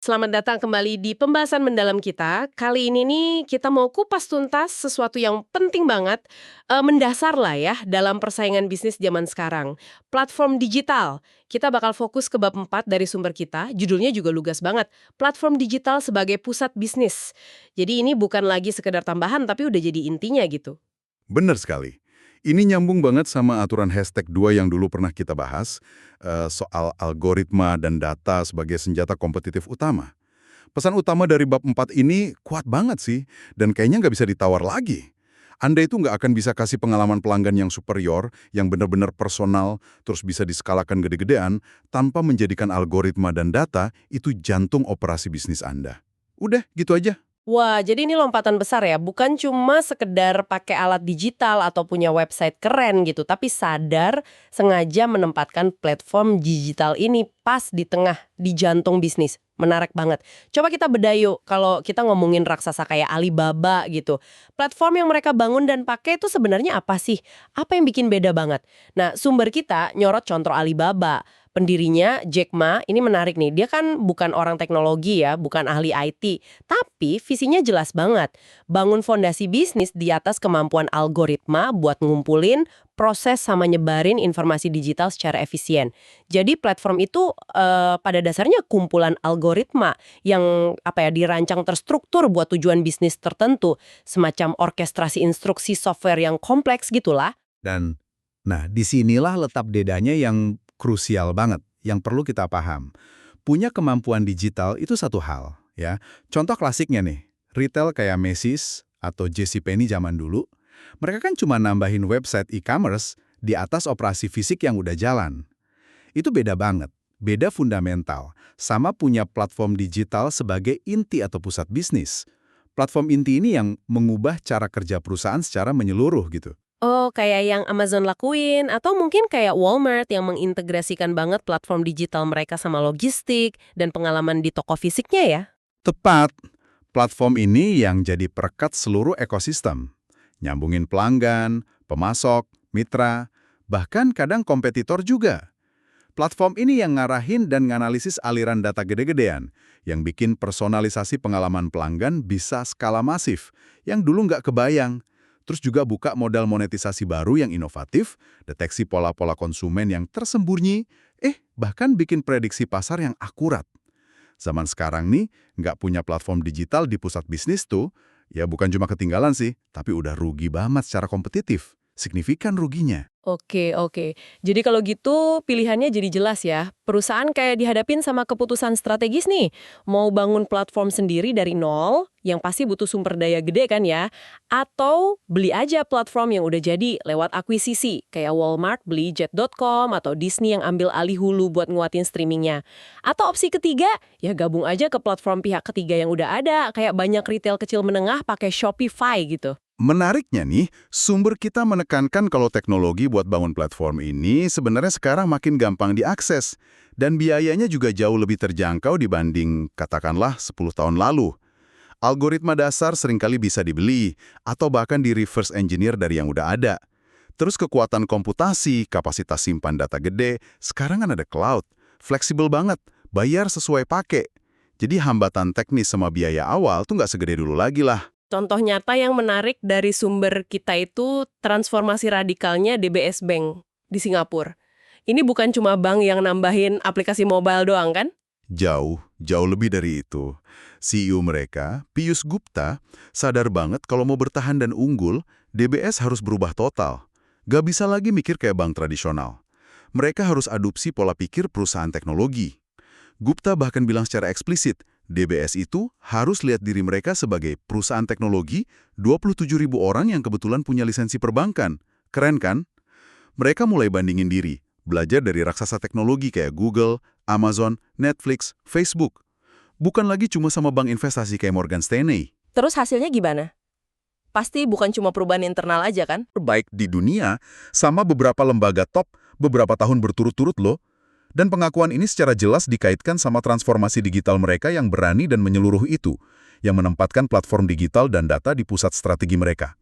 Selamat datang kembali di pembahasan mendalam kita. Kali ini nih kita mau kupas tuntas sesuatu yang penting banget, mendasar lah ya dalam persaingan bisnis zaman sekarang. Platform digital. Kita bakal fokus ke bab 4 dari sumber kita, judulnya juga lugas banget. Platform digital sebagai pusat bisnis. Jadi ini bukan lagi sekedar tambahan tapi udah jadi intinya gitu. Benar sekali. Ini nyambung banget sama aturan hashtag 2 yang dulu pernah kita bahas, soal algoritma dan data sebagai senjata kompetitif utama. Pesan utama dari bab 4 ini kuat banget sih, dan kayaknya nggak bisa ditawar lagi. Anda itu nggak akan bisa kasih pengalaman pelanggan yang superior, yang benar-benar personal, terus bisa diskalakan gede-gedean, tanpa menjadikan algoritma dan data itu jantung operasi bisnis Anda. Udah, gitu aja. Wah, jadi ini lompatan besar ya, bukan cuma sekedar pakai alat digital atau punya website keren gitu, tapi sadar sengaja menempatkan platform digital ini pas di tengah, di jantung bisnis. Menarik banget. Coba kita bedah yuk, kalau kita ngomongin raksasa kayak Alibaba gitu. Platform yang mereka bangun dan pakai itu sebenarnya apa sih? Apa yang bikin beda banget? Nah, sumber kita nyorot contoh Alibaba. Pendirinya Jack Ma, ini menarik nih, dia kan bukan orang teknologi ya, bukan ahli IT, tapi visinya jelas banget. Bangun fondasi bisnis di atas kemampuan algoritma buat ngumpulin, proses sama nyebarin informasi digital secara efisien. Jadi platform itu pada dasarnya kumpulan algoritma yang dirancang terstruktur buat tujuan bisnis tertentu, semacam orkestrasi instruksi software yang kompleks gitulah. Dan, nah, disinilah letak bedanya yang krusial banget, yang perlu kita paham. Punya kemampuan digital itu satu hal, ya. Contoh klasiknya nih, retail kayak Macy's atau JCPenney zaman dulu, mereka kan cuma nambahin website e-commerce di atas operasi fisik yang udah jalan. Itu beda banget, beda fundamental, sama punya platform digital sebagai inti atau pusat bisnis. Platform inti ini yang mengubah cara kerja perusahaan secara menyeluruh gitu. Oh, kayak yang Amazon lakuin, atau mungkin kayak Walmart yang mengintegrasikan banget platform digital mereka sama logistik dan pengalaman di toko fisiknya ya? Tepat, platform ini yang jadi perekat seluruh ekosistem. Nyambungin pelanggan, pemasok, mitra, bahkan kadang kompetitor juga. Platform ini yang ngarahin dan nganalisis aliran data gede-gedean, yang bikin personalisasi pengalaman pelanggan bisa skala masif, yang dulu nggak kebayang. Terus juga buka modal monetisasi baru yang inovatif, deteksi pola-pola konsumen yang tersembunyi, bahkan bikin prediksi pasar yang akurat. Zaman sekarang nih, nggak punya platform digital di pusat bisnis tuh, ya bukan cuma ketinggalan sih, tapi udah rugi banget secara kompetitif. Signifikan ruginya. Oke, oke. Jadi kalau gitu pilihannya jadi jelas ya. Perusahaan kayak dihadapin sama keputusan strategis nih. Mau bangun platform sendiri dari nol, yang pasti butuh sumber daya gede kan ya. Atau beli aja platform yang udah jadi lewat akuisisi. Kayak Walmart beli Jet.com atau Disney yang ambil alih Hulu buat nguatin streamingnya. Atau opsi ketiga, ya gabung aja ke platform pihak ketiga yang udah ada. Kayak banyak retail kecil menengah pakai Shopify gitu. Menariknya nih, sumber kita menekankan kalau teknologi buat bangun platform ini sebenarnya sekarang makin gampang diakses, dan biayanya juga jauh lebih terjangkau dibanding, katakanlah, 10 tahun lalu. Algoritma dasar seringkali bisa dibeli, atau bahkan di reverse engineer dari yang udah ada. Terus kekuatan komputasi, kapasitas simpan data gede, sekarang kan ada cloud. Fleksibel banget, bayar sesuai pakai. Jadi hambatan teknis sama biaya awal tuh nggak segede dulu lagi lah. Contoh nyata yang menarik dari sumber kita itu transformasi radikalnya DBS Bank di Singapura. Ini bukan cuma bank yang nambahin aplikasi mobile doang kan? Jauh lebih dari itu. CEO mereka, Piyush Gupta, sadar banget kalau mau bertahan dan unggul, DBS harus berubah total. Gak bisa lagi mikir kayak bank tradisional. Mereka harus adopsi pola pikir perusahaan teknologi. Gupta bahkan bilang secara eksplisit, DBS itu harus lihat diri mereka sebagai perusahaan teknologi 27.000 orang yang kebetulan punya lisensi perbankan. Keren kan? Mereka mulai bandingin diri, belajar dari raksasa teknologi kayak Google, Amazon, Netflix, Facebook. Bukan lagi cuma sama bank investasi kayak Morgan Stanley. Terus hasilnya gimana? Pasti bukan cuma perubahan internal aja kan? Terbaik di dunia sama beberapa lembaga top beberapa tahun berturut-turut loh. Dan pengakuan ini secara jelas dikaitkan sama transformasi digital mereka yang berani dan menyeluruh itu, yang menempatkan platform digital dan data di pusat strategi mereka.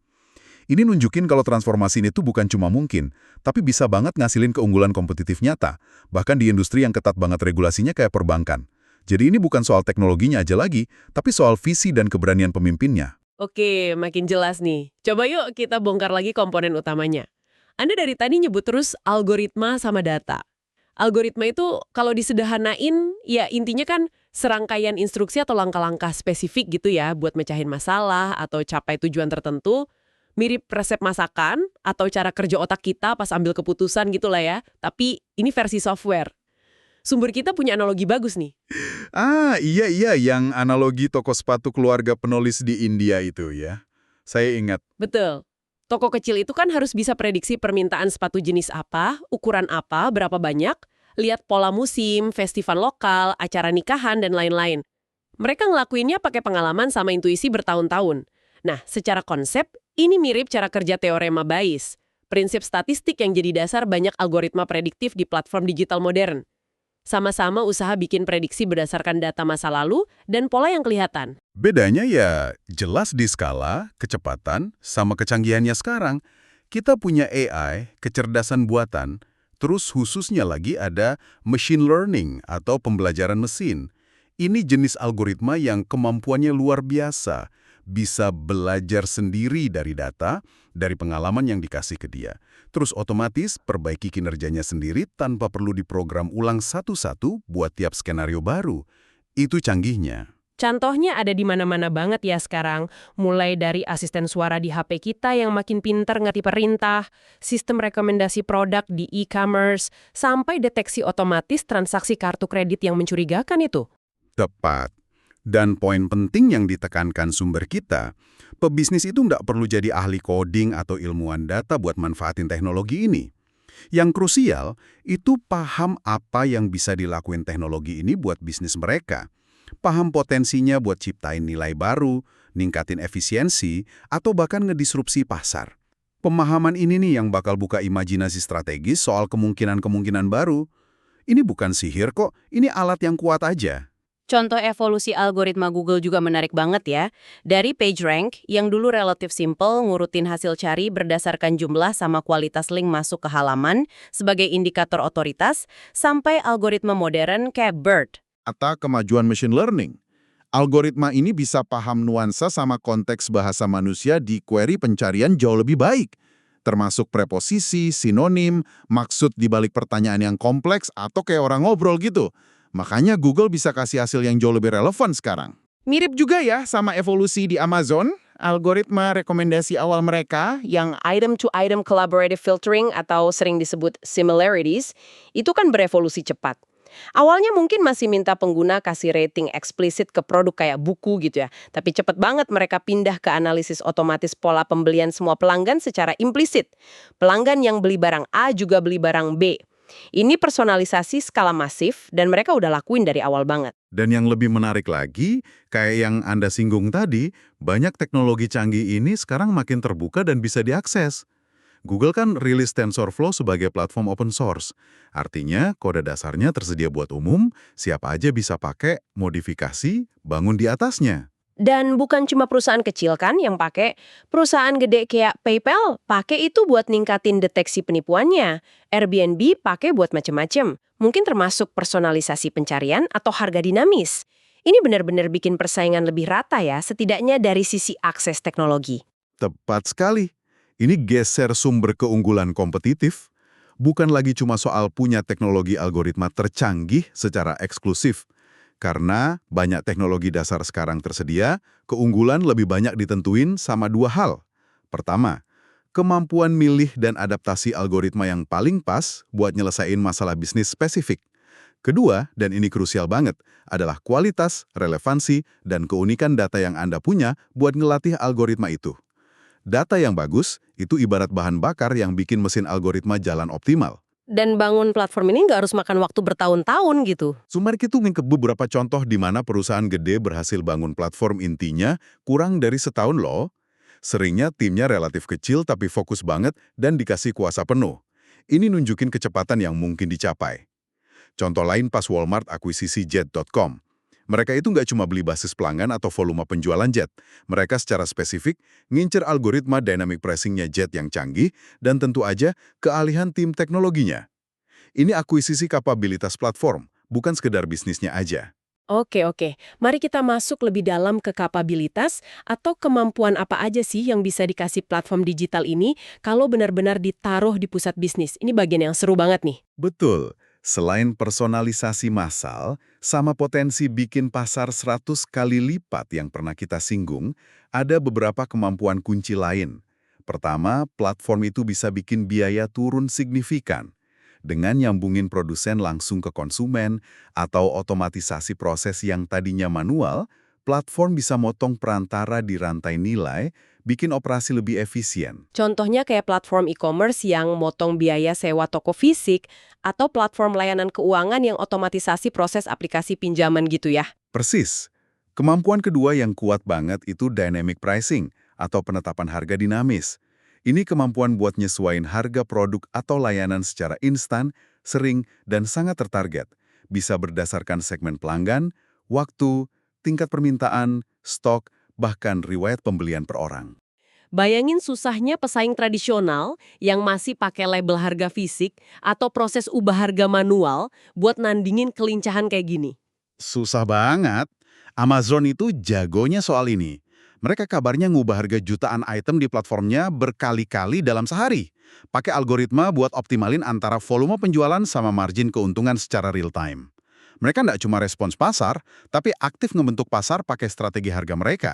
Ini nunjukin kalau transformasi ini tuh bukan cuma mungkin, tapi bisa banget ngasilin keunggulan kompetitif nyata, bahkan di industri yang ketat banget regulasinya kayak perbankan. Jadi ini bukan soal teknologinya aja lagi, tapi soal visi dan keberanian pemimpinnya. Oke, makin jelas nih. Coba yuk kita bongkar lagi komponen utamanya. Anda dari tadi nyebut terus algoritma sama data. Algoritma itu kalau disederhanain, ya intinya kan serangkaian instruksi atau langkah-langkah spesifik gitu ya buat mecahin masalah atau capai tujuan tertentu. Mirip resep masakan atau cara kerja otak kita pas ambil keputusan gitu lah ya. Tapi ini versi software. Sumber kita punya analogi bagus nih. Iya, yang analogi toko sepatu keluarga penulis di India itu ya. Saya ingat. Betul. Toko kecil itu kan harus bisa prediksi permintaan sepatu jenis apa, ukuran apa, berapa banyak, lihat pola musim, festival lokal, acara nikahan, dan lain-lain. Mereka ngelakuinnya pakai pengalaman sama intuisi bertahun-tahun. Nah, secara konsep, ini mirip cara kerja teorema Bayes, prinsip statistik yang jadi dasar banyak algoritma prediktif di platform digital modern. Sama-sama usaha bikin prediksi berdasarkan data masa lalu dan pola yang kelihatan. Bedanya ya jelas di skala, kecepatan, sama kecanggihannya sekarang. Kita punya AI, kecerdasan buatan, terus khususnya lagi ada machine learning atau pembelajaran mesin. Ini jenis algoritma yang kemampuannya luar biasa, bisa belajar sendiri dari data, dari pengalaman yang dikasih ke dia. Terus otomatis perbaiki kinerjanya sendiri tanpa perlu diprogram ulang satu-satu buat tiap skenario baru. Itu canggihnya. Contohnya ada di mana-mana banget ya sekarang, mulai dari asisten suara di HP kita yang makin pinter ngerti perintah, sistem rekomendasi produk di e-commerce, sampai deteksi otomatis transaksi kartu kredit yang mencurigakan itu. Tepat. Dan poin penting yang ditekankan sumber kita, pebisnis itu nggak perlu jadi ahli coding atau ilmuwan data buat manfaatin teknologi ini. Yang krusial, itu paham apa yang bisa dilakuin teknologi ini buat bisnis mereka. Paham potensinya buat ciptain nilai baru, ningkatin efisiensi, atau bahkan ngedisrupsi pasar. Pemahaman ini nih yang bakal buka imajinasi strategis soal kemungkinan-kemungkinan baru. Ini bukan sihir kok, ini alat yang kuat aja. Contoh evolusi algoritma Google juga menarik banget ya. Dari PageRank, yang dulu relatif simple ngurutin hasil cari berdasarkan jumlah sama kualitas link masuk ke halaman sebagai indikator otoritas, sampai algoritma modern kayak BERT. Atau kemajuan machine learning. Algoritma ini bisa paham nuansa sama konteks bahasa manusia di query pencarian jauh lebih baik. Termasuk preposisi, sinonim, maksud di balik pertanyaan yang kompleks atau kayak orang ngobrol gitu. Makanya Google bisa kasih hasil yang jauh lebih relevan sekarang. Mirip juga ya sama evolusi di Amazon, algoritma rekomendasi awal mereka yang Item-to-item collaborative filtering atau sering disebut similarities, itu kan berevolusi cepat. Awalnya mungkin masih minta pengguna kasih rating eksplisit ke produk kayak buku gitu ya. Tapi cepet banget mereka pindah ke analisis otomatis pola pembelian semua pelanggan secara implisit. Pelanggan yang beli barang A juga beli barang B. Ini personalisasi skala masif dan mereka udah lakuin dari awal banget. Dan yang lebih menarik lagi, kayak yang Anda singgung tadi, banyak teknologi canggih ini sekarang makin terbuka dan bisa diakses. Google kan rilis TensorFlow sebagai platform open source. Artinya, kode dasarnya tersedia buat umum, siapa aja bisa pakai, modifikasi, bangun di atasnya. Dan bukan cuma perusahaan kecil kan yang pakai. Perusahaan gede kayak PayPal pakai itu buat ningkatin deteksi penipuannya. Airbnb pakai buat macem-macem. Mungkin termasuk personalisasi pencarian atau harga dinamis. Ini benar-benar bikin persaingan lebih rata ya, setidaknya dari sisi akses teknologi. Tepat sekali. Ini geser sumber keunggulan kompetitif. Bukan lagi cuma soal punya teknologi algoritma tercanggih secara eksklusif. Karena banyak teknologi dasar sekarang tersedia, keunggulan lebih banyak ditentuin sama dua hal. Pertama, kemampuan milih dan adaptasi algoritma yang paling pas buat nyelesain masalah bisnis spesifik. Kedua, dan ini krusial banget, adalah kualitas, relevansi, dan keunikan data yang Anda punya buat ngelatih algoritma itu. Data yang bagus, itu ibarat bahan bakar yang bikin mesin algoritma jalan optimal. Dan bangun platform ini nggak harus makan waktu bertahun-tahun gitu. Sumark itu ngikep beberapa contoh di mana perusahaan gede berhasil bangun platform intinya kurang dari setahun loh. Seringnya timnya relatif kecil tapi fokus banget dan dikasih kuasa penuh. Ini nunjukin kecepatan yang mungkin dicapai. Contoh lain pas Walmart akuisisi Jet.com. Mereka itu nggak cuma beli basis pelanggan atau volume penjualan Jet. Mereka secara spesifik ngincer algoritma dynamic pricing-nya Jet yang canggih dan tentu aja keahlian tim teknologinya. Ini akuisisi kapabilitas platform, bukan sekedar bisnisnya aja. Oke. Mari kita masuk lebih dalam ke kapabilitas atau kemampuan apa aja sih yang bisa dikasih platform digital ini kalau benar-benar ditaruh di pusat bisnis. Ini bagian yang seru banget nih. Betul. Selain personalisasi massal, sama potensi bikin pasar 100 kali lipat yang pernah kita singgung, ada beberapa kemampuan kunci lain. Pertama, platform itu bisa bikin biaya turun signifikan. Dengan nyambungin produsen langsung ke konsumen atau otomatisasi proses yang tadinya manual, platform bisa motong perantara di rantai nilai, bikin operasi lebih efisien. Contohnya kayak platform e-commerce yang motong biaya sewa toko fisik atau platform layanan keuangan yang otomatisasi proses aplikasi pinjaman gitu ya. Persis. Kemampuan kedua yang kuat banget itu dynamic pricing atau penetapan harga dinamis. Ini kemampuan buat nyesuaiin harga produk atau layanan secara instan, sering, dan sangat tertarget. Bisa berdasarkan segmen pelanggan, waktu, tingkat permintaan, stok, bahkan riwayat pembelian per orang. Bayangin susahnya pesaing tradisional yang masih pakai label harga fisik atau proses ubah harga manual buat nandingin kelincahan kayak gini. Susah banget. Amazon itu jagonya soal ini. Mereka kabarnya ngubah harga jutaan item di platformnya berkali-kali dalam sehari. Pakai algoritma buat optimalin antara volume penjualan sama margin keuntungan secara real time. Mereka nggak cuma respons pasar, tapi aktif ngebentuk pasar pakai strategi harga mereka.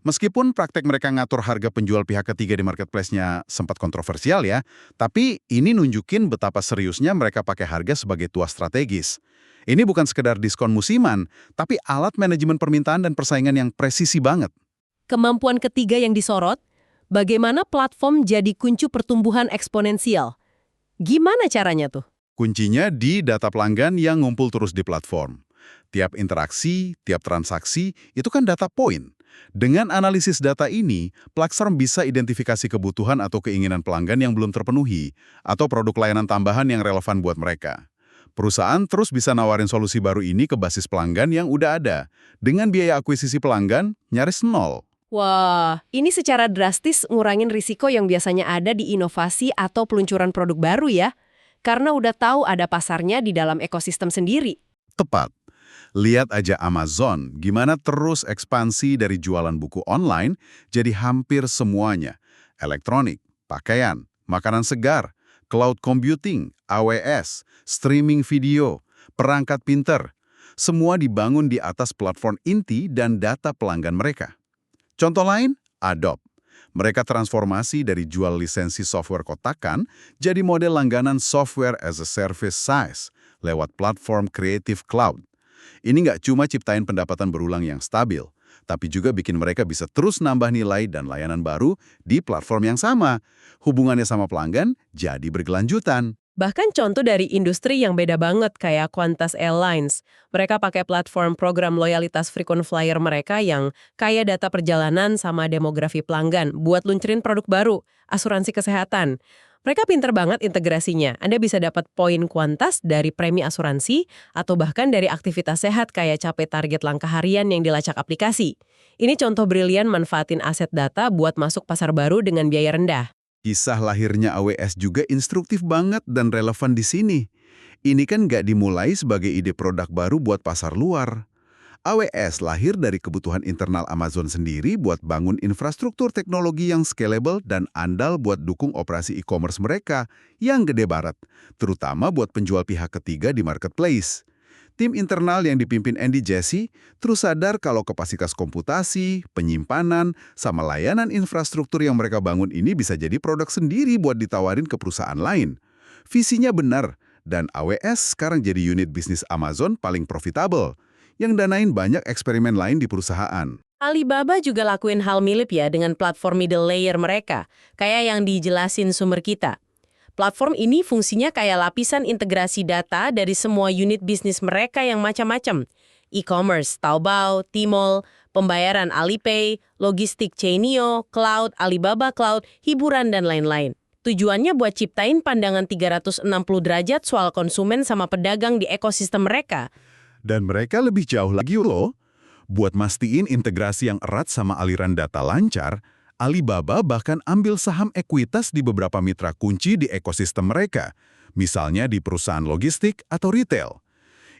Meskipun praktek mereka ngatur harga penjual pihak ketiga di marketplace-nya sempat kontroversial ya, tapi ini nunjukin betapa seriusnya mereka pakai harga sebagai tuas strategis. Ini bukan sekedar diskon musiman, tapi alat manajemen permintaan dan persaingan yang presisi banget. Kemampuan ketiga yang disorot, bagaimana platform jadi kunci pertumbuhan eksponensial. Gimana caranya tuh? Kuncinya di data pelanggan yang ngumpul terus di platform. Tiap interaksi, tiap transaksi, itu kan data point. Dengan analisis data ini, platform bisa identifikasi kebutuhan atau keinginan pelanggan yang belum terpenuhi, atau produk layanan tambahan yang relevan buat mereka. Perusahaan terus bisa nawarin solusi baru ini ke basis pelanggan yang udah ada, dengan biaya akuisisi pelanggan nyaris nol. Wah, ini secara drastis ngurangin risiko yang biasanya ada di inovasi atau peluncuran produk baru ya. Karena udah tahu ada pasarnya di dalam ekosistem sendiri. Tepat. Lihat aja Amazon, gimana terus ekspansi dari jualan buku online jadi hampir semuanya. Elektronik, pakaian, makanan segar, cloud computing, AWS, streaming video, perangkat pinter. Semua dibangun di atas platform inti dan data pelanggan mereka. Contoh lain, Adobe. Mereka transformasi dari jual lisensi software kotakan jadi model langganan software as a service SaaS lewat platform Creative Cloud. Ini nggak cuma ciptain pendapatan berulang yang stabil, tapi juga bikin mereka bisa terus nambah nilai dan layanan baru di platform yang sama. Hubungannya sama pelanggan jadi berkelanjutan. Bahkan contoh dari industri yang beda banget kayak Qantas Airlines. Mereka pakai platform program loyalitas frequent flyer mereka yang kaya data perjalanan sama demografi pelanggan buat luncurin produk baru, asuransi kesehatan. Mereka pinter banget integrasinya. Anda bisa dapat poin Qantas dari premi asuransi atau bahkan dari aktivitas sehat kayak capai target langkah harian yang dilacak aplikasi. Ini contoh brilian manfaatin aset data buat masuk pasar baru dengan biaya rendah. Kisah lahirnya AWS juga instruktif banget dan relevan di sini. Ini kan nggak dimulai sebagai ide produk baru buat pasar luar. AWS lahir dari kebutuhan internal Amazon sendiri buat bangun infrastruktur teknologi yang scalable dan andal buat dukung operasi e-commerce mereka yang gede banget, terutama buat penjual pihak ketiga di marketplace. Tim internal yang dipimpin Andy Jassy terus sadar kalau kapasitas komputasi, penyimpanan, sama layanan infrastruktur yang mereka bangun ini bisa jadi produk sendiri buat ditawarin ke perusahaan lain. Visinya benar, dan AWS sekarang jadi unit bisnis Amazon paling profitable, yang danain banyak eksperimen lain di perusahaan. Alibaba juga lakuin hal mirip ya dengan platform middle layer mereka, kayak yang dijelasin sumber kita. Platform ini fungsinya kayak lapisan integrasi data dari semua unit bisnis mereka yang macam-macam. E-commerce, Taobao, Tmall, pembayaran Alipay, logistik Chainio, cloud, Alibaba Cloud, hiburan, dan lain-lain. Tujuannya buat ciptain pandangan 360 derajat soal konsumen sama pedagang di ekosistem mereka. Dan mereka lebih jauh lagi loh. Buat mastiin integrasi yang erat sama aliran data lancar, Alibaba bahkan ambil saham ekuitas di beberapa mitra kunci di ekosistem mereka, misalnya di perusahaan logistik atau retail.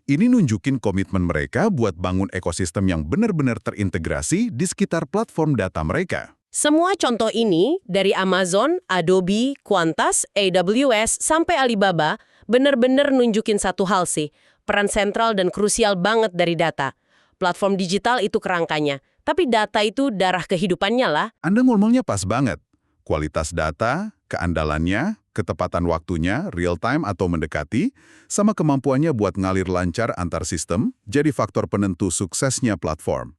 Ini nunjukin komitmen mereka buat bangun ekosistem yang benar-benar terintegrasi di sekitar platform data mereka. Semua contoh ini, dari Amazon, Adobe, Qantas, AWS, sampai Alibaba, benar-benar nunjukin satu hal sih, peran sentral dan krusial banget dari data. Platform digital itu kerangkanya, tapi data itu darah kehidupannya lah. Anda ngomongnya pas banget. Kualitas data, keandalannya, ketepatan waktunya, real time atau mendekati, sama kemampuannya buat ngalir lancar antar sistem, jadi faktor penentu suksesnya platform.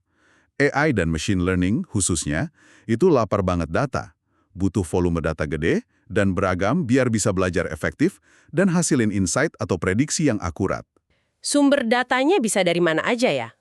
AI dan machine learning khususnya, itu lapar banget data. Butuh volume data gede dan beragam biar bisa belajar efektif dan hasilin insight atau prediksi yang akurat. Sumber datanya bisa dari mana aja ya?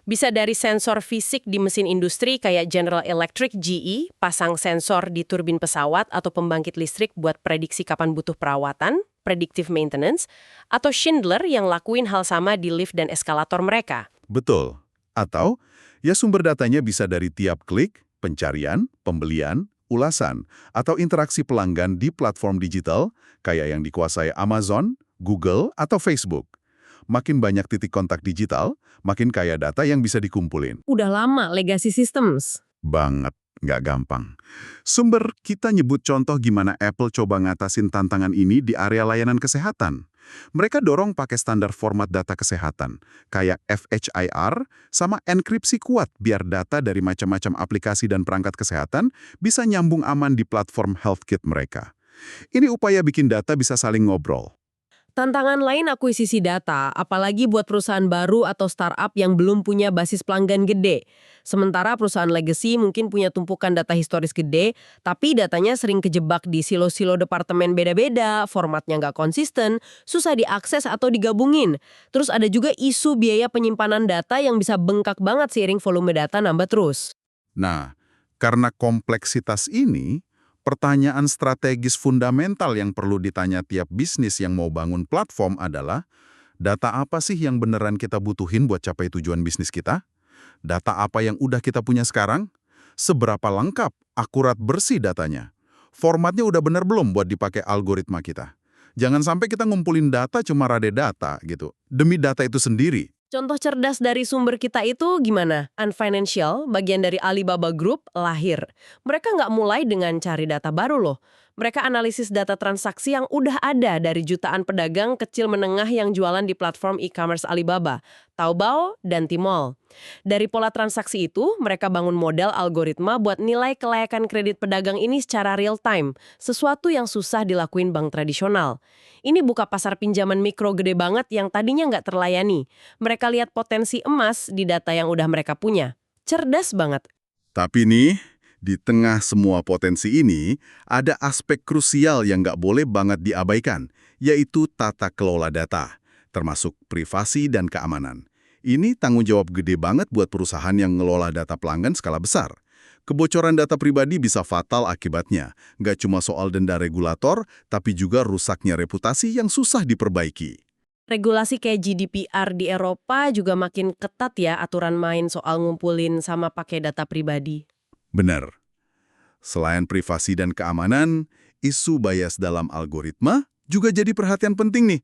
Bisa dari sensor fisik di mesin industri kayak General Electric GE, pasang sensor di turbin pesawat atau pembangkit listrik buat prediksi kapan butuh perawatan, predictive maintenance, atau Schindler yang lakuin hal sama di lift dan eskalator mereka. Betul. Atau, ya sumber datanya bisa dari tiap klik, pencarian, pembelian, ulasan, atau interaksi pelanggan di platform digital kayak yang dikuasai Amazon, Google, atau Facebook. Makin banyak titik kontak digital, makin kaya data yang bisa dikumpulin. Udah lama legacy systems. Banget, nggak gampang. Sumber kita nyebut contoh gimana Apple coba ngatasin tantangan ini di area layanan kesehatan. Mereka dorong pakai standar format data kesehatan, kayak FHIR sama enkripsi kuat biar data dari macam-macam aplikasi dan perangkat kesehatan bisa nyambung aman di platform HealthKit mereka. Ini upaya bikin data bisa saling ngobrol. Tantangan lain akuisisi data, apalagi buat perusahaan baru atau startup yang belum punya basis pelanggan gede. Sementara perusahaan legacy mungkin punya tumpukan data historis gede, tapi datanya sering kejebak di silo-silo departemen beda-beda, formatnya nggak konsisten, susah diakses atau digabungin. Terus ada juga isu biaya penyimpanan data yang bisa bengkak banget seiring volume data nambah terus. Nah, karena kompleksitas ini, pertanyaan strategis fundamental yang perlu ditanya tiap bisnis yang mau bangun platform adalah, data apa sih yang beneran kita butuhin buat capai tujuan bisnis kita? Data apa yang udah kita punya sekarang? Seberapa lengkap, akurat, bersih datanya? Formatnya udah bener belum buat dipakai algoritma kita? Jangan sampai kita ngumpulin data cuma rade data gitu, demi data itu sendiri. Contoh cerdas dari sumber kita itu gimana? Unfinancial, bagian dari Alibaba Group, lahir. Mereka nggak mulai dengan cari data baru loh. Mereka analisis data transaksi yang udah ada dari jutaan pedagang kecil menengah yang jualan di platform e-commerce Alibaba, Taobao, dan Tmall. Dari pola transaksi itu, mereka bangun model algoritma buat nilai kelayakan kredit pedagang ini secara real time, sesuatu yang susah dilakuin bank tradisional. Ini buka pasar pinjaman mikro gede banget yang tadinya nggak terlayani. Mereka lihat potensi emas di data yang udah mereka punya. Cerdas banget. Tapi nih, di tengah semua potensi ini, ada aspek krusial yang nggak boleh banget diabaikan, yaitu tata kelola data, termasuk privasi dan keamanan. Ini tanggung jawab gede banget buat perusahaan yang ngelola data pelanggan skala besar. Kebocoran data pribadi bisa fatal akibatnya, nggak cuma soal denda regulator, tapi juga rusaknya reputasi yang susah diperbaiki. Regulasi kayak GDPR di Eropa juga makin ketat ya aturan main soal ngumpulin sama pakai data pribadi. Benar. Selain privasi dan keamanan, isu bias dalam algoritma juga jadi perhatian penting nih.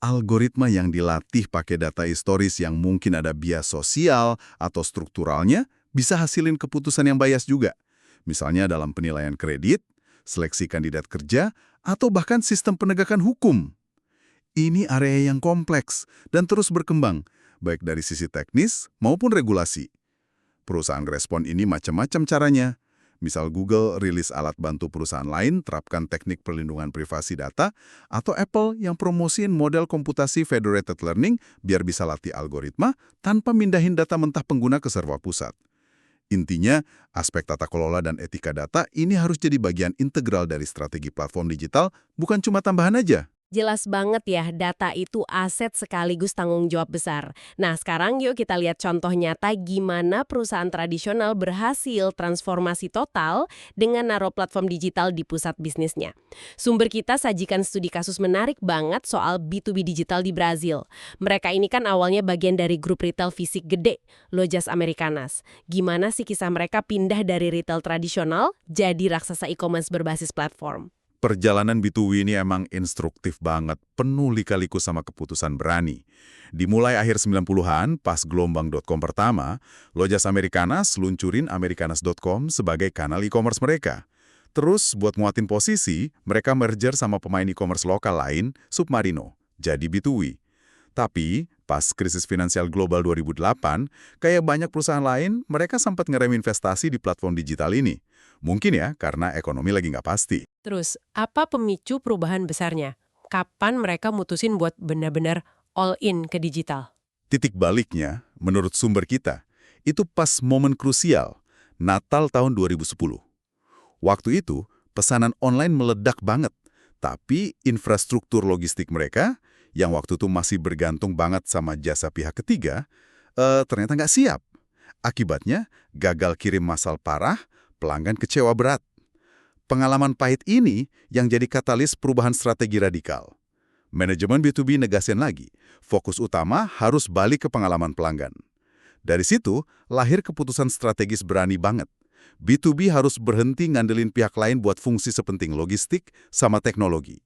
Algoritma yang dilatih pakai data historis yang mungkin ada bias sosial atau strukturalnya bisa hasilin keputusan yang bias juga. Misalnya dalam penilaian kredit, seleksi kandidat kerja, atau bahkan sistem penegakan hukum. Ini area yang kompleks dan terus berkembang, baik dari sisi teknis maupun regulasi. Perusahaan respon ini macam-macam caranya. Misal Google rilis alat bantu perusahaan lain terapkan teknik perlindungan privasi data, atau Apple yang promosiin model komputasi federated learning biar bisa latih algoritma tanpa mindahin data mentah pengguna ke server pusat. Intinya, aspek tata kelola dan etika data ini harus jadi bagian integral dari strategi platform digital, bukan cuma tambahan aja. Jelas banget ya, data itu aset sekaligus tanggung jawab besar. Nah, sekarang yuk kita lihat contoh nyata gimana perusahaan tradisional berhasil transformasi total dengan naruh platform digital di pusat bisnisnya. Sumber kita sajikan studi kasus menarik banget soal B2B digital di Brazil. Mereka ini kan awalnya bagian dari grup retail fisik gede, Lojas Americanas. Gimana sih kisah mereka pindah dari retail tradisional jadi raksasa e-commerce berbasis platform? Perjalanan B2W ini emang instruktif banget, penuh lika-liku sama keputusan berani. Dimulai akhir 90-an, pas gelombang.com pertama, Lojas Americanas luncurin americanas.com sebagai kanal e-commerce mereka. Terus, buat nguatin posisi, mereka merger sama pemain e-commerce lokal lain, Submarino, jadi B2W. Tapi, pas krisis finansial global 2008, kayak banyak perusahaan lain, mereka sempat ngerem investasi di platform digital ini. Mungkin ya, karena ekonomi lagi nggak pasti. Terus, apa pemicu perubahan besarnya? Kapan mereka mutusin buat benar-benar all in ke digital? Titik baliknya, menurut sumber kita, itu pas momen krusial, Natal tahun 2010. Waktu itu, pesanan online meledak banget, tapi infrastruktur logistik mereka, yang waktu itu masih bergantung banget sama jasa pihak ketiga, ternyata nggak siap. Akibatnya, gagal kirim massal parah, pelanggan kecewa berat. Pengalaman pahit ini yang jadi katalis perubahan strategi radikal. Manajemen B2B negasin lagi, fokus utama harus balik ke pengalaman pelanggan. Dari situ, lahir keputusan strategis berani banget. B2B harus berhenti ngandelin pihak lain buat fungsi sepenting logistik sama teknologi.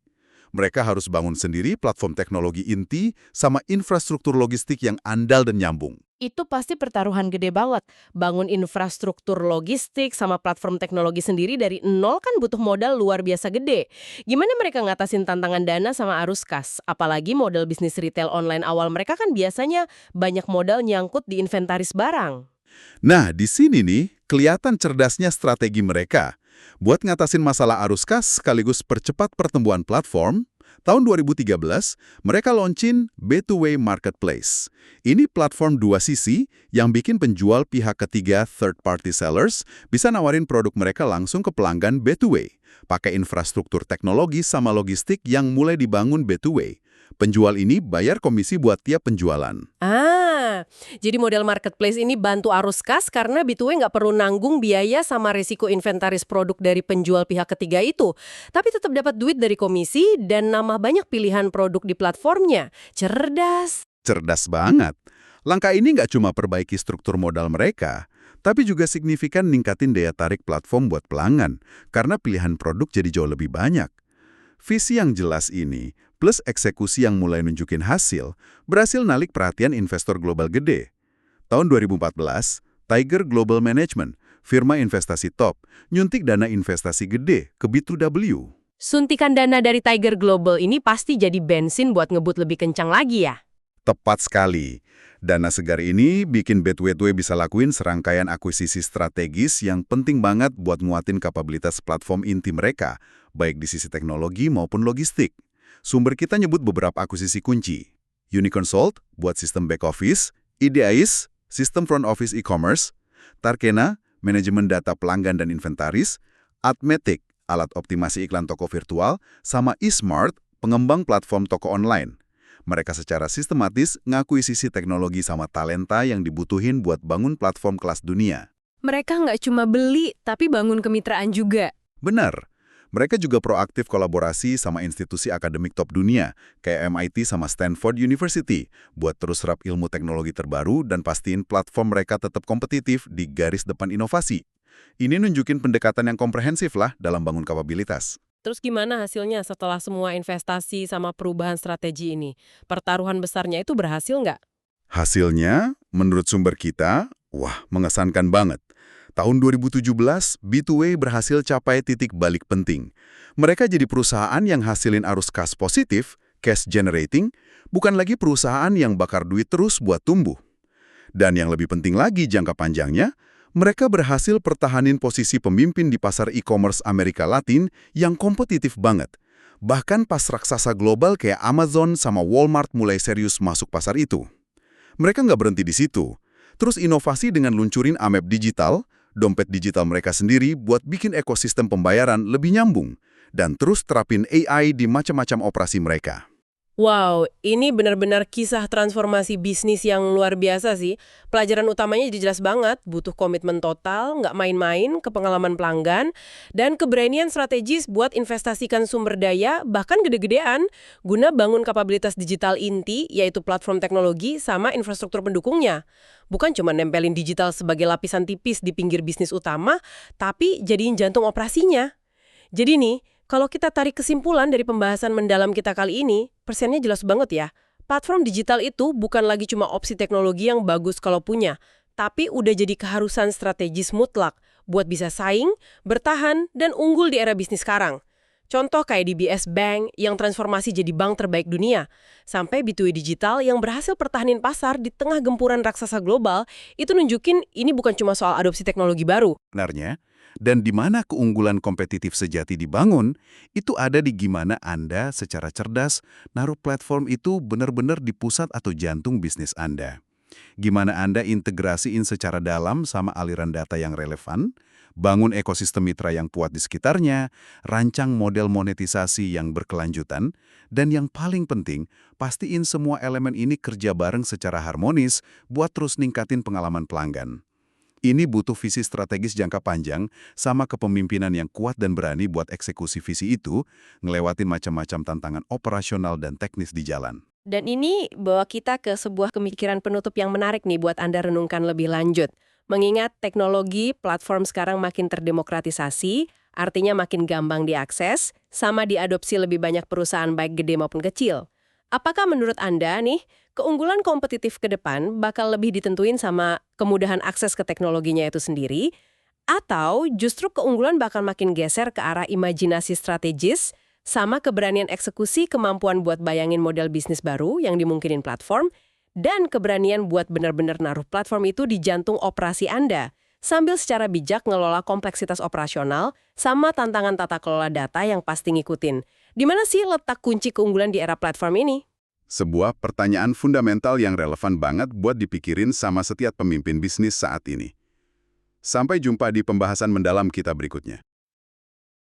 Mereka harus bangun sendiri platform teknologi inti sama infrastruktur logistik yang andal dan nyambung. Itu pasti pertaruhan gede banget. Bangun infrastruktur logistik sama platform teknologi sendiri dari nol kan butuh modal luar biasa gede. Gimana mereka ngatasin tantangan dana sama arus kas? Apalagi model bisnis retail online awal mereka kan biasanya banyak modal nyangkut di inventaris barang. Nah, di sini nih, kelihatan cerdasnya strategi mereka. Buat ngatasin masalah arus kas sekaligus percepat pertumbuhan platform, tahun 2013, mereka launching B2W Marketplace. Ini platform dua sisi yang bikin penjual pihak ketiga third-party sellers bisa nawarin produk mereka langsung ke pelanggan B2W, pakai infrastruktur teknologi sama logistik yang mulai dibangun B2W. Penjual ini bayar komisi buat tiap penjualan. Jadi model marketplace ini bantu arus kas karena B2W nggak perlu nanggung biaya sama risiko inventaris produk dari penjual pihak ketiga itu. Tapi tetap dapat duit dari komisi dan nambah banyak pilihan produk di platformnya. Cerdas. Cerdas banget. Langkah ini nggak cuma perbaiki struktur modal mereka, tapi juga signifikan ningkatin daya tarik platform buat pelanggan, karena pilihan produk jadi jauh lebih banyak. Visi yang jelas ini, plus eksekusi yang mulai nunjukin hasil, berhasil narik perhatian investor global gede. Tahun 2014, Tiger Global Management, firma investasi top, nyuntik dana investasi gede ke B2W. Suntikan dana dari Tiger Global ini pasti jadi bensin buat ngebut lebih kencang lagi ya? Tepat sekali. Dana segar ini bikin B2W bisa lakuin serangkaian akuisisi strategis yang penting banget buat nguatin kapabilitas platform inti mereka, baik di sisi teknologi maupun logistik. Sumber kita nyebut beberapa akuisisi kunci. Uniconsult buat sistem back office, Ideais, sistem front office e-commerce, Tarkena, manajemen data pelanggan dan inventaris, Admetic, alat optimasi iklan toko virtual, sama eSmart, pengembang platform toko online. Mereka secara sistematis ngakuisisi teknologi sama talenta yang dibutuhin buat bangun platform kelas dunia. Mereka nggak cuma beli, tapi bangun kemitraan juga. Benar. Mereka juga proaktif kolaborasi sama institusi akademik top dunia, kayak MIT sama Stanford University, buat terus serap ilmu teknologi terbaru dan pastiin platform mereka tetap kompetitif di garis depan inovasi. Ini nunjukin pendekatan yang komprehensif lah dalam bangun kapabilitas. Terus gimana hasilnya setelah semua investasi sama perubahan strategi ini? Pertaruhan besarnya itu berhasil nggak? Hasilnya, menurut sumber kita, wah, mengesankan banget. Tahun 2017, B2W berhasil capai titik balik penting. Mereka jadi perusahaan yang hasilin arus kas positif, cash generating, bukan lagi perusahaan yang bakar duit terus buat tumbuh. Dan yang lebih penting lagi jangka panjangnya, mereka berhasil pertahanin posisi pemimpin di pasar e-commerce Amerika Latin yang kompetitif banget. Bahkan pas raksasa global kayak Amazon sama Walmart mulai serius masuk pasar itu. Mereka nggak berhenti di situ. Terus inovasi dengan luncurin Amap Digital, dompet digital mereka sendiri buat bikin ekosistem pembayaran lebih nyambung. Dan terus terapin AI di macam-macam operasi mereka. Wow, ini benar-benar kisah transformasi bisnis yang luar biasa sih. Pelajaran utamanya jadi jelas banget, butuh komitmen total, nggak main-main ke pengalaman pelanggan, dan keberanian strategis buat investasikan sumber daya, bahkan gede-gedean, guna bangun kapabilitas digital inti, yaitu platform teknologi sama infrastruktur pendukungnya. Bukan cuma nempelin digital sebagai lapisan tipis di pinggir bisnis utama, tapi jadiin jantung operasinya. Jadi nih, Kalau kita tarik kesimpulan dari pembahasan mendalam kita kali ini, persennya jelas banget ya. Platform digital itu bukan lagi cuma opsi teknologi yang bagus kalau punya, tapi udah jadi keharusan strategis mutlak buat bisa saing, bertahan, dan unggul di era bisnis sekarang. Contoh kayak DBS Bank yang transformasi jadi bank terbaik dunia, sampai B2B Digital yang berhasil pertahanin pasar di tengah gempuran raksasa global, itu nunjukin ini bukan cuma soal adopsi teknologi baru. Sebenarnya, dan di mana keunggulan kompetitif sejati dibangun, itu ada di gimana Anda secara cerdas naruh platform itu benar-benar di pusat atau jantung bisnis Anda. Gimana Anda integrasiin secara dalam sama aliran data yang relevan, bangun ekosistem mitra yang kuat di sekitarnya, rancang model monetisasi yang berkelanjutan, dan yang paling penting, pastiin semua elemen ini kerja bareng secara harmonis buat terus ningkatin pengalaman pelanggan. Ini butuh visi strategis jangka panjang sama kepemimpinan yang kuat dan berani buat eksekusi visi itu, ngelewatin macam-macam tantangan operasional dan teknis di jalan. Dan ini bawa kita ke sebuah pemikiran penutup yang menarik nih buat Anda renungkan lebih lanjut. Mengingat teknologi platform sekarang makin terdemokratisasi, artinya makin gampang diakses, sama diadopsi lebih banyak perusahaan baik gede maupun kecil. Apakah menurut Anda nih, keunggulan kompetitif ke depan bakal lebih ditentuin sama kemudahan akses ke teknologinya itu sendiri, atau justru keunggulan bakal makin geser ke arah imajinasi strategis, sama keberanian eksekusi kemampuan buat bayangin model bisnis baru yang dimungkinin platform, dan keberanian buat benar-benar naruh platform itu di jantung operasi Anda, sambil secara bijak ngelola kompleksitas operasional sama tantangan tata kelola data yang pasti ngikutin. Di mana sih letak kunci keunggulan di era platform ini? Sebuah pertanyaan fundamental yang relevan banget buat dipikirin sama setiap pemimpin bisnis saat ini. Sampai jumpa di pembahasan mendalam kita berikutnya.